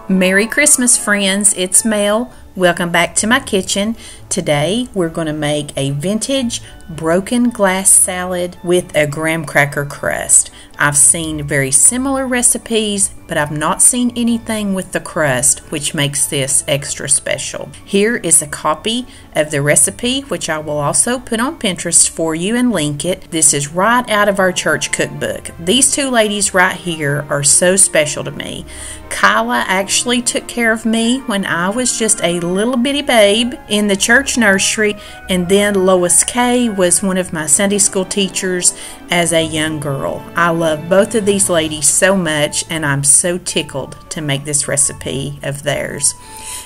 Merry Christmas, friends. It's Mel. Welcome back to my kitchen. Today we're going to make a vintage broken glass salad with a graham cracker crust. I've seen very similar recipes, but I've not seen anything with the crust, which makes this extra special. Here is a copy of the recipe, which I will also put on Pinterest for you and link it. This is right out of our church cookbook. These two ladies right here are so special to me. Kyla actually took care of me when I was just a little bitty babe in the church nursery, and then Lois Kay was one of my Sunday school teachers as a young girl. I love both of these ladies so much, and I'm so tickled to make this recipe of theirs.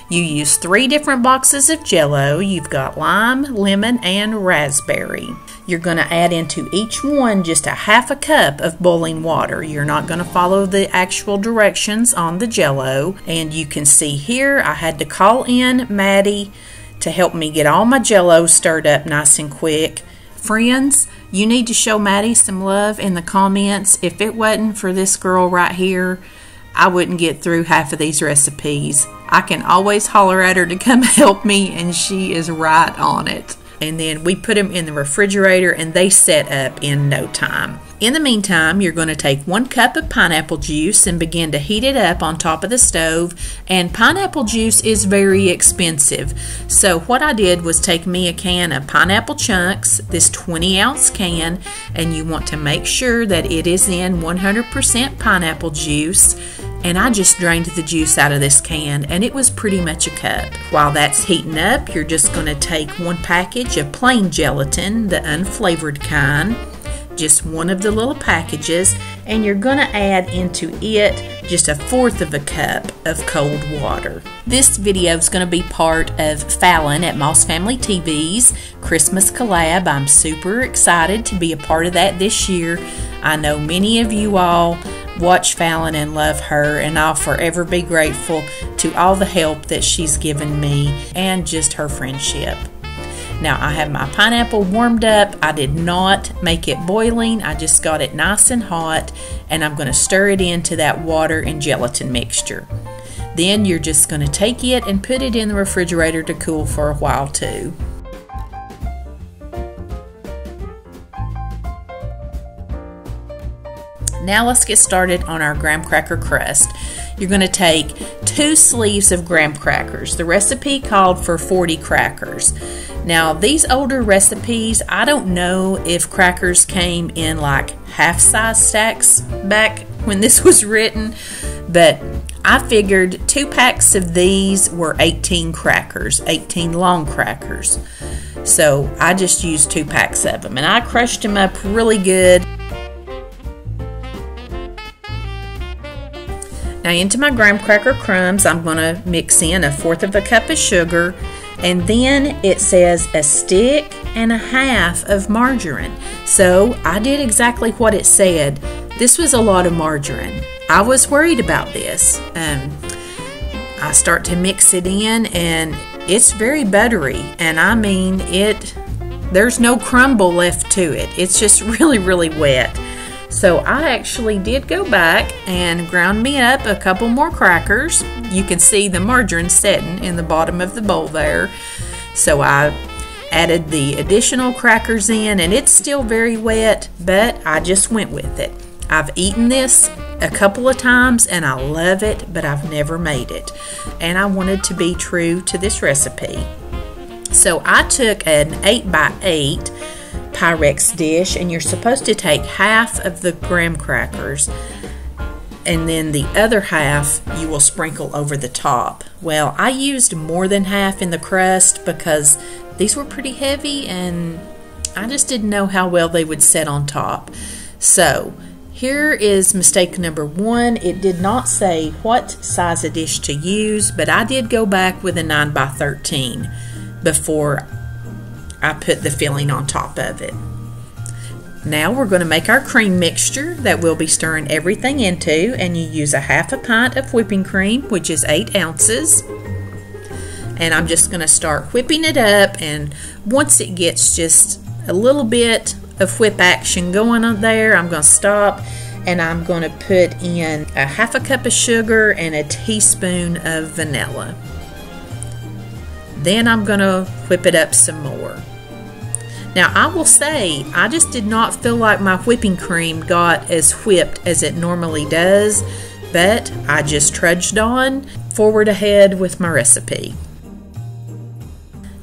You use 3 different boxes of Jell-O. You've got lime, lemon, and raspberry. You're going to add into each one just a half a cup of boiling water. You're not going to follow the actual directions on the Jell-O. And you can see here I had to call in Maddie to help me get all my Jell-O stirred up nice and quick. Friends, you need to show Maddie some love in the comments. If it wasn't for this girl right here, I wouldn't get through half of these recipes. I can always holler at her to come help me, and she is right on it. And then we put them in the refrigerator and they set up in no time. In the meantime, you're going to take 1 cup of pineapple juice and begin to heat it up on top of the stove. And pineapple juice is very expensive. So what I did was take me a can of pineapple chunks, this 20-ounce can, and you want to make sure that it is in 100% pineapple juice. And I just drained the juice out of this can, and it was pretty much a cup. While that's heating up, you're just going to take 1 package of plain gelatin, the unflavored kind, just 1 of the little packages, and you're going to add into it just 1/4 cup of cold water. This video is going to be part of Fallon at Moss Family TV's Christmas collab. I'm super excited to be a part of that this year. I know many of you all watch Fallon and love her, and I'll forever be grateful to all the help that she's given me and just her friendship. Now I have my pineapple warmed up. I did not make it boiling. I just got it nice and hot, and I'm going to stir it into that water and gelatin mixture. Then you're just going to take it and put it in the refrigerator to cool for a while too. Now let's get started on our graham cracker crust. You're going to take 2 sleeves of graham crackers. The recipe called for 40 crackers. Now these older recipes, I don't know if crackers came in like half-size stacks back when this was written, but I figured 2 packs of these were 18 crackers, 18 long crackers. So I just used 2 packs of them, and I crushed them up really good. Now into my graham cracker crumbs, I'm going to mix in 1/4 cup of sugar, and then it says 1.5 sticks of margarine. So I did exactly what it said. This was a lot of margarine. I was worried about this. I start to mix it in, and it's very buttery, and I mean there's no crumble left to it. It's just really, really wet. So I actually did go back and ground me up a couple more crackers. You can see the margarine setting in the bottom of the bowl there. So I added the additional crackers in, and it's still very wet, but I just went with it. I've eaten this a couple of times and I love it, but I've never made it. And I wanted to be true to this recipe. So I took an 8x8 Pyrex dish, and you're supposed to take half of the graham crackers, and then the other half you will sprinkle over the top. Well, I used more than half in the crust because these were pretty heavy, and I just didn't know how well they would set on top. So here is mistake number 1. It did not say what size of dish to use, but I did go back with a 9x13 before I put the filling on top of it. Now we're going to make our cream mixture that we'll be stirring everything into, and you use 1/2 pint of whipping cream, which is 8 ounces. And I'm just going to start whipping it up, and once it gets just a little bit of whip action going on there, I'm going to stop and I'm going to put in a half a cup of sugar and a teaspoon of vanilla. Then I'm going to whip it up some more. Now I will say, I just did not feel like my whipping cream got as whipped as it normally does, but I just trudged on forward ahead with my recipe.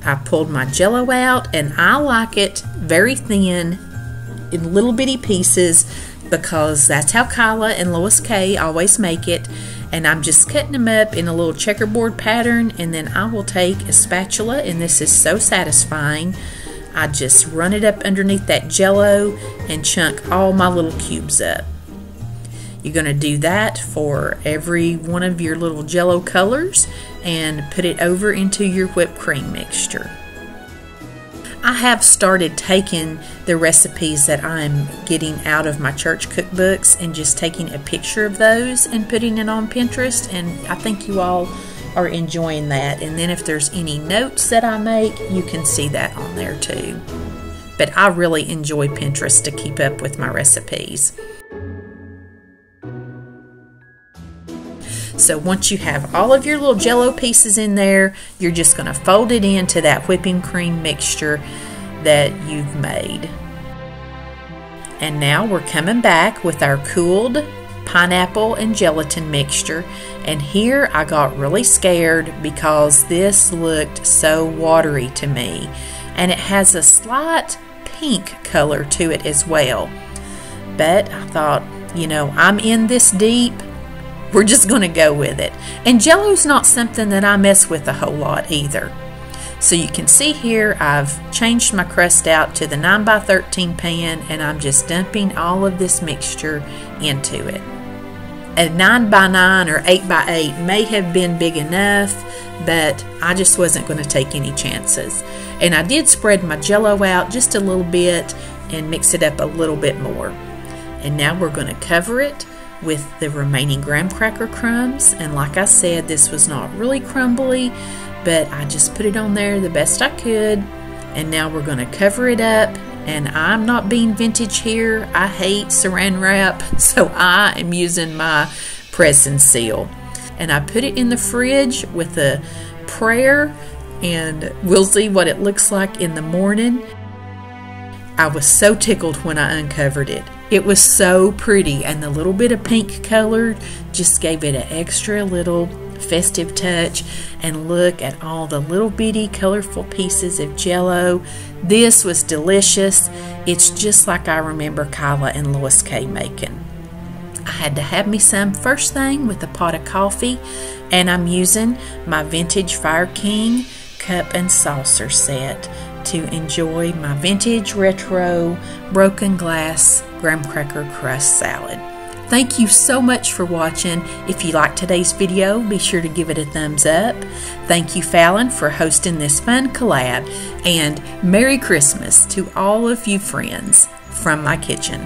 I pulled my Jell-O out, and I like it very thin in little bitty pieces because that's how Kyla and Lois Kay always make it. And I'm just cutting them up in a little checkerboard pattern, and then I will take a spatula, and this is so satisfying. I just run it up underneath that Jell-O and chunk all my little cubes up. You're going to do that for every one of your little Jell-O colors and put it over into your whipped cream mixture. I have started taking the recipes that I'm getting out of my church cookbooks and just taking a picture of those and putting it on Pinterest, and I think you all are enjoying that. And then if there's any notes that I make, you can see that on there too. But I really enjoy Pinterest to keep up with my recipes. So once you have all of your little Jell-O pieces in there, you're just going to fold it into that whipping cream mixture that you've made. And now we're coming back with our cooled pineapple and gelatin mixture. And here I got really scared because this looked so watery to me. And it has a slight pink color to it as well. But I thought, you know, I'm in this deep. We're just going to go with it. And Jell-O's not something that I mess with a whole lot either. So you can see here I've changed my crust out to the 9x13 pan, and I'm just dumping all of this mixture into it. A 9x9 or 8x8 may have been big enough, but I just wasn't going to take any chances. And I did spread my Jell-O out just a little bit and mix it up a little bit more. And now we're going to cover it with the remaining graham cracker crumbs. And like I said, this was not really crumbly, but I just put it on there the best I could. And now we're going to cover it up. And I'm not being vintage here. I hate saran wrap, so I am using my press and seal. And I put it in the fridge with a prayer, and we'll see what it looks like in the morning. I was so tickled when I uncovered it. It was so pretty, and the little bit of pink color just gave it an extra little festive touch. And look at all the little bitty colorful pieces of Jell-O. This was delicious. It's just like I remember Kyla and Lois Kay making. I had to have me some first thing with a pot of coffee, and I'm using my vintage Fire King cup and saucer set to enjoy my vintage retro broken glass graham cracker crust salad. Thank you so much for watching. If you liked today's video, be sure to give it a thumbs up. Thank you, Fallon, for hosting this fun collab, and Merry Christmas to all of you friends from my kitchen.